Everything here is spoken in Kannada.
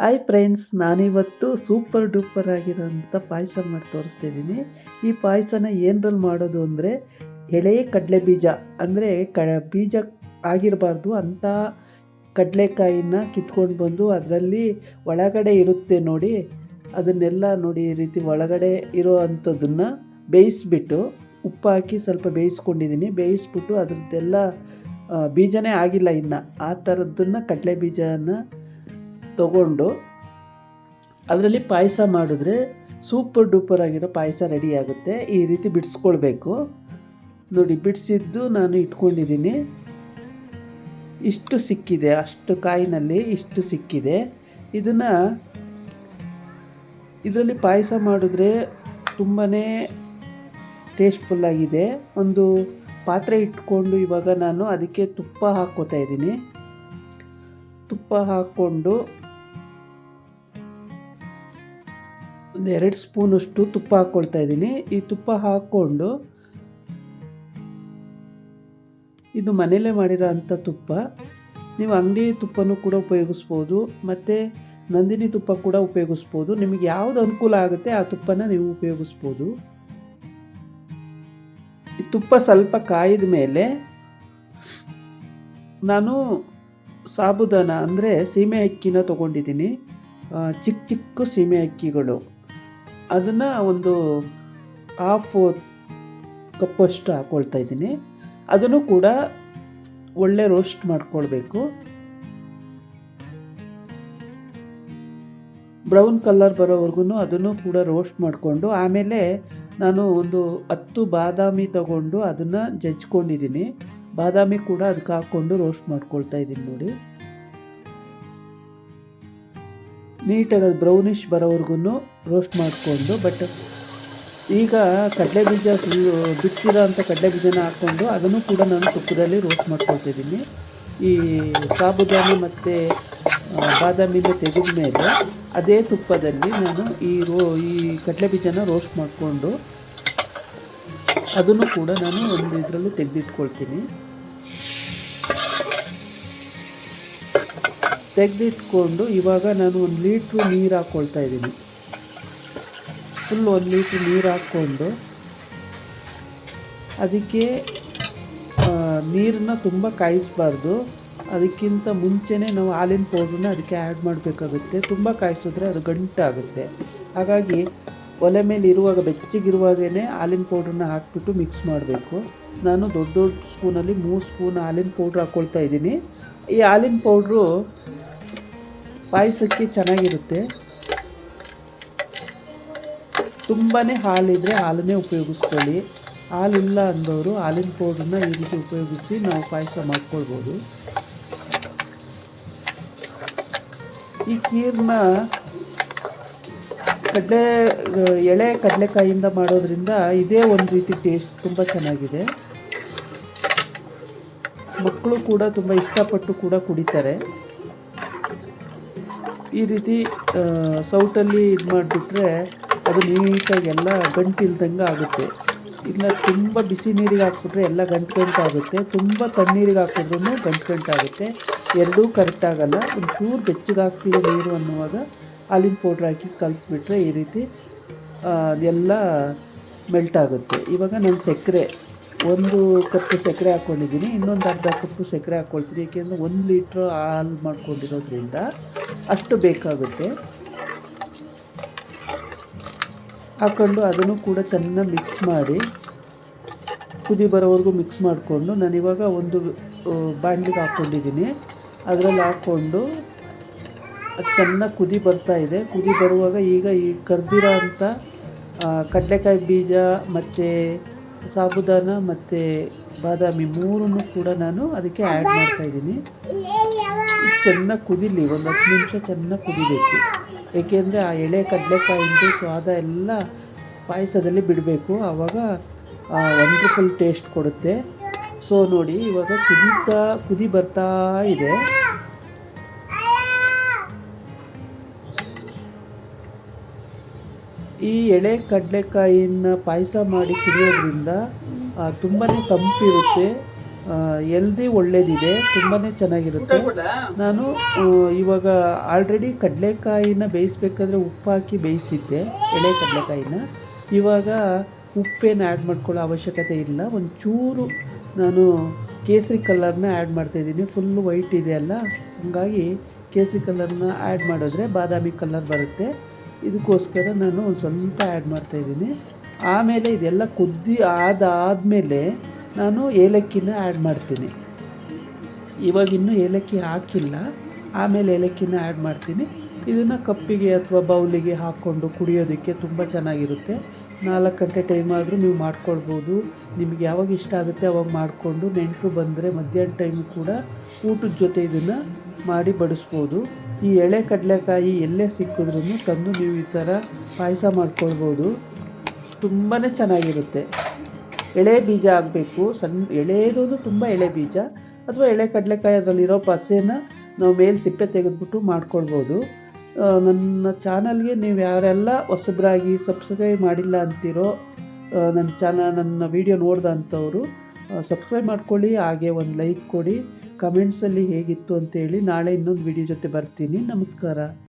ಹಾಯ್ ಫ್ರೆಂಡ್ಸ್, ನಾನಿವತ್ತು ಸೂಪರ್ ಡೂಪರ್ ಆಗಿರೋಂಥ ಪಾಯಸ ಮಾಡಿ ತೋರಿಸ್ತಿದ್ದೀನಿ. ಈ ಪಾಯಸನ ಏನರಲ್ಲಿ ಮಾಡೋದು ಅಂದರೆ, ಎಳೆಯ ಕಡಲೆ ಬೀಜ ಅಂದರೆ ಬೀಜ ಆಗಿರಬಾರ್ದು ಅಂಥ ಕಡಲೆಕಾಯಿನ ಕಿತ್ಕೊಂಡು ಬಂದು ಅದರಲ್ಲಿ ಒಳಗಡೆ ಇರುತ್ತೆ ನೋಡಿ, ಅದನ್ನೆಲ್ಲ ನೋಡಿ ಈ ರೀತಿ ಒಳಗಡೆ ಇರೋ ಅಂಥದ್ದನ್ನು ಬೇಯಿಸ್ಬಿಟ್ಟು ಉಪ್ಪು ಹಾಕಿ ಸ್ವಲ್ಪ ಬೇಯಿಸ್ಕೊಂಡಿದ್ದೀನಿ. ಬೇಯಿಸ್ಬಿಟ್ಟು ಅದ್ರದ್ದೆಲ್ಲ ಬೀಜನೇ ಆಗಿಲ್ಲ ಇನ್ನು, ಆ ಥರದ್ದನ್ನು ಕಡಲೆ ಬೀಜನ ತಗೊಂಡು ಅದರಲ್ಲಿ ಪಾಯಸ ಮಾಡಿದ್ರೆ ಸೂಪರ್ ಡೂಪರ್ ಆಗಿರೋ ಪಾಯಸ ರೆಡಿ ಆಗುತ್ತೆ. ಈ ರೀತಿ ಬಿಡಿಸ್ಕೊಳ್ಬೇಕು ನೋಡಿ. ಬಿಡಿಸಿದ್ದು ನಾನು ಇಟ್ಕೊಂಡಿದ್ದೀನಿ. ಇಷ್ಟು ಸಿಕ್ಕಿದೆ, ಅಷ್ಟು ಕಾಯಿನಲ್ಲಿ ಇಷ್ಟು ಸಿಕ್ಕಿದೆ. ಇದರಲ್ಲಿ ಪಾಯಸ ಮಾಡಿದ್ರೆ ತುಂಬಾ ಟೇಸ್ಟ್ಫುಲ್ಲಾಗಿದೆ. ಒಂದು ಪಾತ್ರೆ ಇಟ್ಕೊಂಡು ಇವಾಗ ನಾನು ಅದಕ್ಕೆ ತುಪ್ಪ ಹಾಕ್ಕೋತಾ ಇದ್ದೀನಿ. ತುಪ್ಪ ಹಾಕ್ಕೊಂಡು ಒಂದು 2 ಸ್ಪೂನಷ್ಟು ತುಪ್ಪ ಹಾಕ್ಕೊಳ್ತಾ ಇದ್ದೀನಿ. ಈ ತುಪ್ಪ ಹಾಕ್ಕೊಂಡು, ಇದು ಮನೆಯಲ್ಲೇ ಮಾಡಿರೋ ಅಂಥ ತುಪ್ಪ. ನೀವು ಅಂಗಡಿ ತುಪ್ಪನೂ ಕೂಡ ಉಪಯೋಗಿಸ್ಬೋದು, ಮತ್ತು ನಂದಿನಿ ತುಪ್ಪ ಕೂಡ ಉಪಯೋಗಿಸ್ಬೋದು. ನಿಮಗೆ ಯಾವುದು ಅನುಕೂಲ ಆಗುತ್ತೆ ಆ ತುಪ್ಪನ ನೀವು ಉಪಯೋಗಿಸ್ಬೋದು. ಈ ತುಪ್ಪ ಸ್ವಲ್ಪ ಕಾಯಿದ ಮೇಲೆ ನಾನು ಸಾಬುದಾನ ಅಂದರೆ ಸೀಮೆ ಅಕ್ಕಿನ ತೊಗೊಂಡಿದ್ದೀನಿ. ಚಿಕ್ಕ ಚಿಕ್ಕ ಸೀಮೆ ಅಕ್ಕಿಗಳು, ಅದನ್ನು ಒಂದು 1/2 ಕಪ್ಪಷ್ಟು ಹಾಕ್ಕೊಳ್ತಾ ಇದ್ದೀನಿ. ಅದನ್ನು ಕೂಡ ಒಳ್ಳೆ ರೋಸ್ಟ್ ಮಾಡ್ಕೊಳ್ಬೇಕು. ಬ್ರೌನ್ ಕಲರ್ ಬರೋವರೆಗೂ ಅದನ್ನು ಕೂಡ ರೋಸ್ಟ್ ಮಾಡಿಕೊಂಡು, ಆಮೇಲೆ ನಾನು ಒಂದು 10 ಬಾದಾಮಿ ತಗೊಂಡು ಅದನ್ನು ಜಜ್ಕೊಂಡಿದ್ದೀನಿ. ಬಾದಾಮಿ ಕೂಡ ಅದಕ್ಕೆ ಹಾಕ್ಕೊಂಡು ರೋಸ್ಟ್ ಮಾಡ್ಕೊಳ್ತಾ ಇದ್ದೀನಿ ನೋಡಿ. ನೀಟಾಗಿ ಅದು ಬ್ರೌನಿಷ್ ಬರೋವರೆಗೂ ರೋಸ್ಟ್ ಮಾಡಿಕೊಂಡು, ಬಟ್ ಈಗ ಕಡಲೆ ಬೀಜ ಬಿಟ್ಟಿರೋ ಅಂಥ ಕಡಲೆ ಬೀಜನ ಹಾಕ್ಕೊಂಡು ಅದನ್ನು ಕೂಡ ನಾನು ತುಪ್ಪದಲ್ಲಿ ರೋಸ್ಟ್ ಮಾಡ್ಕೊಳ್ತಿದ್ದೀನಿ. ಈ ಸಾಬುದಾನಿ ಮತ್ತು ಬಾದಾಮಿನ ತೆಗೆದ ಮೇಲೆ ಅದೇ ತುಪ್ಪದಲ್ಲಿ ನಾನು ಈ ಕಡಲೆ ಬೀಜನ ರೋಸ್ಟ್ ಮಾಡಿಕೊಂಡು ಅದನ್ನು ಕೂಡ ನಾನು ಒಂದು ಇದರಲ್ಲಿ ತೆಗೆದಿಟ್ಕೊಳ್ತೀನಿ. ತೆಗೆದಿಟ್ಕೊಂಡು ಇವಾಗ ನಾನು 1 ಲೀಟ್ರ್ ನೀರು ಹಾಕ್ಕೊಳ್ತಾ ಇದ್ದೀನಿ. ಫುಲ್ 1 ಲೀಟ್ರ್ ನೀರು ಹಾಕ್ಕೊಂಡು ಅದಕ್ಕೆ ನೀರನ್ನ ತುಂಬ ಕಾಯಿಸಬಾರ್ದು. ಅದಕ್ಕಿಂತ ಮುಂಚೆನೇ ನಾವು ಹಾಲಿನ ಪೌಡ್ರನ್ನ ಅದಕ್ಕೆ ಆ್ಯಡ್ ಮಾಡಬೇಕಾಗುತ್ತೆ. ತುಂಬ ಕಾಯಿಸಿದ್ರೆ ಅದು ಗಂಟಾಗುತ್ತೆ. ಹಾಗಾಗಿ ಒಲೆ ಮೇಲೆ ಇರುವಾಗ, ಬೆಚ್ಚಗಿರುವಾಗೇ ಹಾಲಿನ ಪೌಡ್ರನ್ನ ಹಾಕ್ಬಿಟ್ಟು ಮಿಕ್ಸ್ ಮಾಡಬೇಕು. ನಾನು ದೊಡ್ಡ ಸ್ಪೂನಲ್ಲಿ 3 ಸ್ಪೂನ್ ಹಾಲಿನ ಪೌಡ್ರ್ ಹಾಕ್ಕೊಳ್ತಾ ಇದ್ದೀನಿ. ಈ ಹಾಲಿನ ಪೌಡ್ರು ಪಾಯಸಕ್ಕೆ ಚೆನ್ನಾಗಿರುತ್ತೆ. ತುಂಬಾ ಹಾಲಿದ್ರೆ ಹಾಲನ್ನೇ ಉಪಯೋಗಿಸ್ಕೊಳ್ಳಿ. ಹಾಲಿಲ್ಲ ಅಂದವರು ಹಾಲಿನ ಪೌಡ್ರನ್ನ ಈ ರೀತಿ ಉಪಯೋಗಿಸಿ ನಾವು ಪಾಯಸ ಮಾಡ್ಕೊಳ್ಬೋದು. ಈ ಖೀರನ್ನ ಎಳೆ ಕಡಲೆಕಾಯಿಂದ ಮಾಡೋದ್ರಿಂದ ಇದೇ ಒಂದು ರೀತಿ ಟೇಸ್ಟ್ ತುಂಬ ಚೆನ್ನಾಗಿದೆ. ಮಕ್ಕಳು ಕೂಡ ತುಂಬ ಇಷ್ಟಪಟ್ಟು ಕೂಡ ಕುಡಿತಾರೆ. ಈ ರೀತಿ ಸೌಟಲ್ಲಿ ಇದು ಮಾಡಿಬಿಟ್ರೆ ಅದು ನೀಟಾಗಿ ಎಲ್ಲ ಗಂಟಿಲ್ದಂಗೆ ಆಗುತ್ತೆ. ಇಲ್ಲ ತುಂಬ ಬಿಸಿ ನೀರಿಗೆ ಹಾಕ್ಬಿಟ್ರೆ ಎಲ್ಲ ಗಂಟಾಗುತ್ತೆ. ತುಂಬ ತಣ್ಣೀರಿಗೆ ಹಾಕಿದ್ರೂ ಗಂಟಾಗುತ್ತೆ. ಎರಡೂ ಕರೆಕ್ಟ್ ಆಗಲ್ಲ. ಒಂಚೂರು ಬೆಚ್ಚಗೆ ಹಾಕ್ತೀವಿ ನೀರು ಅನ್ನುವಾಗ ಹಾಲಿನ ಪೌಡ್ರ್ ಹಾಕಿ ಕಲಿಸ್ಬಿಟ್ರೆ ಈ ರೀತಿ ಎಲ್ಲ ಮೆಲ್ಟ್ ಆಗುತ್ತೆ. ಇವಾಗ ನಾನು ಸಕ್ಕರೆ 1 ಕಪ್ ಸಕ್ಕರೆ ಹಾಕ್ಕೊಂಡಿದ್ದೀನಿ. ಇನ್ನೊಂದು ಅರ್ಧ ಕಪ್ಪು ಸಕ್ಕರೆ ಹಾಕ್ಕೊಳ್ತೀನಿ. ಏಕೆಂದರೆ 1 ಲೀಟ್ರ್ ಹಾಲು ಮಾಡ್ಕೊಂಡಿರೋದ್ರಿಂದ ಅಷ್ಟು ಬೇಕಾಗುತ್ತೆ. ಹಾಕ್ಕೊಂಡು ಅದನ್ನು ಕೂಡ ಚೆನ್ನಾಗಿ ಮಿಕ್ಸ್ ಮಾಡಿ ಕುದಿ ಬರೋವರೆಗೂ ಮಿಕ್ಸ್ ಮಾಡಿಕೊಂಡು, ನಾನಿವಾಗ ಒಂದು ಬಾಣಲಿಗೆ ಹಾಕ್ಕೊಂಡಿದ್ದೀನಿ. ಅದರಲ್ಲಿ ಹಾಕ್ಕೊಂಡು ಅದು ಚೆನ್ನಾಗಿ ಕುದಿ ಬರ್ತಾಯಿದೆ. ಕುದಿ ಬರುವಾಗ ಈಗ ಈ ಕರ್ದಿರೋ ಅಂಥ ಕಡಲೆಕಾಯಿ ಬೀಜ ಮತ್ತು ಸಾಬುದಾನ ಮತ್ತು ಬಾದಾಮಿ 3 ಕೂಡ ನಾನು ಅದಕ್ಕೆ ಆ್ಯಡ್ ಮಾಡ್ತಾಯಿದ್ದೀನಿ. ಚೆನ್ನಾಗಿ ಕುದೀಲಿ, ಒಂದು 10 ನಿಮಿಷ ಚೆನ್ನಾಗಿ ಕುದಿಬೇಕು. ಏಕೆಂದರೆ ಆ ಎಳೆ ಕಡಲೆಕಾಯಿಂದ ಸ್ವಾದ ಎಲ್ಲ ಪಾಯಸದಲ್ಲಿ ಬಿಡಬೇಕು. ಆವಾಗ ವಂಡರ್ಫುಲ್ ಟೇಸ್ಟ್ ಕೊಡುತ್ತೆ. ಸೊ ನೋಡಿ, ಇವಾಗ ಕುದಿ ಬರ್ತಾ ಇದೆ. ಈ ಎಳೆ ಕಡಲೆಕಾಯಿನ ಪಾಯಸ ಮಾಡಿ ಕುಡಿಯೋದ್ರಿಂದ ತುಂಬಾ ತಂಪಿರುತ್ತೆ. ಎಲ್ದಿ ಒಳ್ಳೇದಿದೆ, ತುಂಬಾ ಚೆನ್ನಾಗಿರುತ್ತೆ. ನಾನು ಇವಾಗ ಆಲ್ರೆಡಿ ಕಡಲೆಕಾಯಿನ ಬೇಯಿಸ್ಬೇಕಾದ್ರೆ ಉಪ್ಪು ಹಾಕಿ ಬೇಯಿಸಿದ್ದೆ, ಎಳೆ ಕಡಲೆಕಾಯಿನ. ಇವಾಗ ಉಪ್ಪೇನು ಆ್ಯಡ್ ಮಾಡ್ಕೊಳ್ಳೋ ಅವಶ್ಯಕತೆ ಇಲ್ಲ. ಒಂಚೂರು ನಾನು ಕೇಸರಿ ಕಲರ್ನ ಆ್ಯಡ್ ಮಾಡ್ತಾಯಿದ್ದೀನಿ. ಫುಲ್ಲು ವೈಟ್ ಇದೆಯಲ್ಲ, ಹಾಗಾಗಿ ಕೇಸರಿ ಕಲರ್ನ ಆ್ಯಡ್ ಮಾಡಿದ್ರೆ ಬಾದಾಮಿ ಕಲರ್ ಬರುತ್ತೆ. ಇದಕ್ಕೋಸ್ಕರ ನಾನು ಒಂದು ಸ್ವಲ್ಪ ಆ್ಯಡ್ ಮಾಡ್ತಾಯಿದ್ದೀನಿ. ಆಮೇಲೆ ಇದೆಲ್ಲ ಕುದ್ದಿ ಆದಮೇಲೆ ನಾನು ಏಲಕ್ಕಿನ ಆ್ಯಡ್ ಮಾಡ್ತೀನಿ. ಇವಾಗಿನ್ನೂ ಏಲಕ್ಕಿ ಹಾಕಿಲ್ಲ, ಆಮೇಲೆ ಏಲಕ್ಕಿನ ಆ್ಯಡ್ ಮಾಡ್ತೀನಿ. ಇದನ್ನು ಕಪ್ಪಿಗೆ ಅಥವಾ ಬೌಲಿಗೆ ಹಾಕ್ಕೊಂಡು ಕುಡಿಯೋದಕ್ಕೆ ತುಂಬ ಚೆನ್ನಾಗಿರುತ್ತೆ. 4 ಗಂಟೆ ಟೈಮ್ ಆದರೂ ನೀವು ಮಾಡ್ಕೊಳ್ಬೋದು. ನಿಮ್ಗೆ ಯಾವಾಗ ಇಷ್ಟ ಆಗುತ್ತೆ ಅವಾಗ ಮಾಡಿಕೊಂಡು, ನೆಂಟರು ಬಂದರೆ ಮಧ್ಯಾಹ್ನ ಟೈಮು ಕೂಡ ಊಟದ ಜೊತೆ ಇದನ್ನು ಮಾಡಿ ಬಡಿಸ್ಬೋದು. ಈ ಎಳೆ ಕಡಲೆಕಾಯಿ ಎಲ್ಲೇ ಸಿಕ್ಕಿದ್ರೂ ತಂದು ನೀವು ಈ ಥರ ಪಾಯಸ ಮಾಡ್ಕೊಳ್ಬೋದು. ತುಂಬಾ ಚೆನ್ನಾಗಿರುತ್ತೆ. ಎಳೆ ಬೀಜ ಆಗಬೇಕು, ಸಣ್ಣ ಎಳೆಯದು, ತುಂಬ ಎಳೆ ಬೀಜ ಅಥವಾ ಎಳೆ ಕಡಲೆಕಾಯಿ, ಅದರಲ್ಲಿರೋ ಪಸೆನ ನಾವು ಮೇಲೆ ಸಿಪ್ಪೆ ತೆಗೆದುಬಿಟ್ಟು ಮಾಡ್ಕೊಳ್ಬೋದು. ನನ್ನ ಚಾನಲ್ಗೆ ನೀವು ಯಾರೆಲ್ಲ ಹೊಸಬ್ರಾಗಿ ಸಬ್ಸ್ಕ್ರೈಬ್ ಮಾಡಿಲ್ಲ ಅಂತೀರೋ, ನನ್ನ ವೀಡಿಯೋ ನೋಡ್ದಂಥವ್ರು ಸಬ್ಸ್ಕ್ರೈಬ್ ಮಾಡ್ಕೊಳ್ಳಿ. ಹಾಗೆ ಒಂದು ಲೈಕ್ ಕೊಡಿ. ಕಮೆಂಟ್ಸಲ್ಲಿ ಹೇಗಿತ್ತು ಅಂತೇಳಿ. ನಾಳೆ ಇನ್ನೊಂದು ವೀಡಿಯೋ ಜೊತೆ ಬರ್ತೀನಿ. ನಮಸ್ಕಾರ.